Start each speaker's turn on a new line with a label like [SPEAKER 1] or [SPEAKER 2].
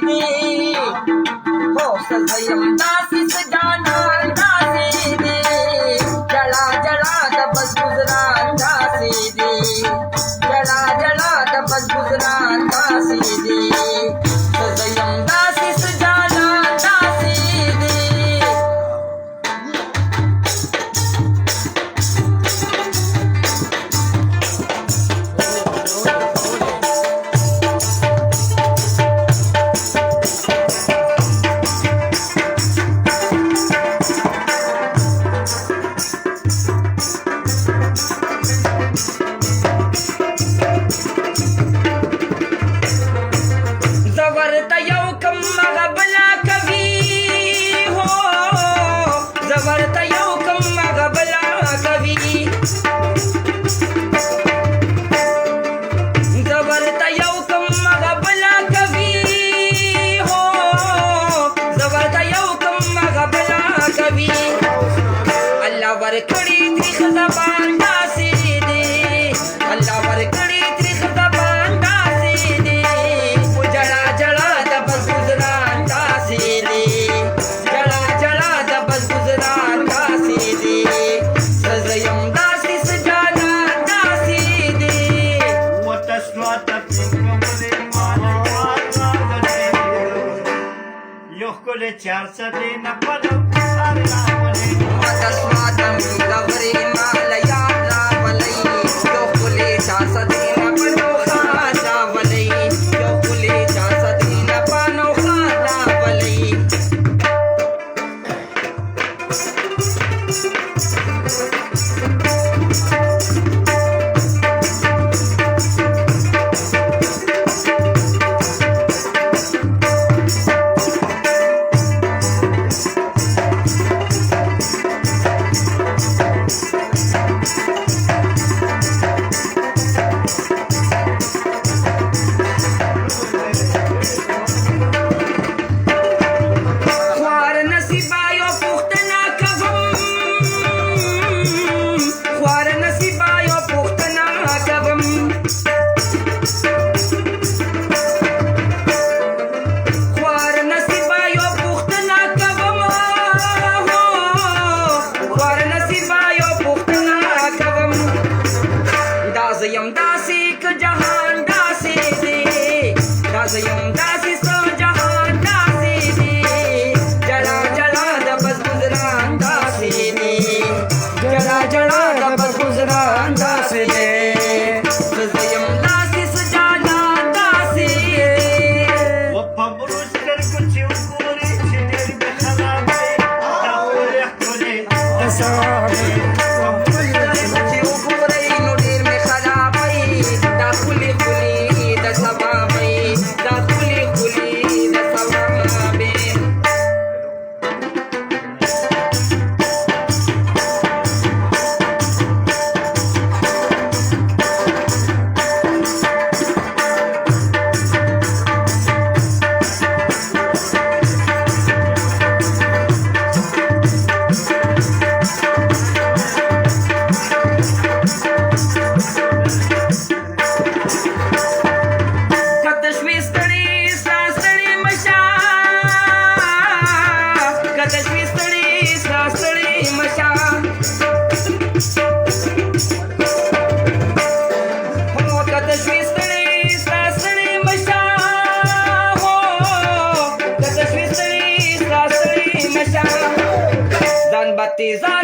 [SPEAKER 1] दे हो सजयम दासी सजाना दासी दे जला जला दबस गुजरान दासी दे जला जला दबस गुजरान दासी दे सजयम दासी सजाना दासी दे जवरता येऊ कम्मा बला कवी हो जवरता येऊ कम्मा बला कवी जवरता येऊ कम्मा बला कवी हो जवरता येऊ कम्मा बला कवी अल्लाह वर कड़ी त्रिख जबान दासी दे अल्लाह वर कड़ी त्रिख जबान दासी दे जला जला दबस गुजरान दासी दे जला जला दबस गुजरान दासी दे सजयम दासी सजाना दासी दे
[SPEAKER 2] Yohkole charsa de na palo arlamale
[SPEAKER 1] मतस्वादम Gaware मालया रावलै योकुले चासदीन पनो खालावलै योकुले चासदीन पनो खालावलै ख्वार नसीबायो पुख्तना कवम ख्वार नसीबायो पुख्तना कवम ख्वार नसीबायो पुख्तना कवम हो ख्वार नसीबायो पुख्तना कवम दाजयम दासी क जहान दासी दे दाजयम दासी सो जहान दासी दे जला जला दबस गुजरान दासी दे जला जला दबस गुजरान दासी दे सजयम दासी सजाना दासी दे
[SPEAKER 2] وفبروش كركوتي وكوري شدير بخلابي داولي حولي
[SPEAKER 1] Batizar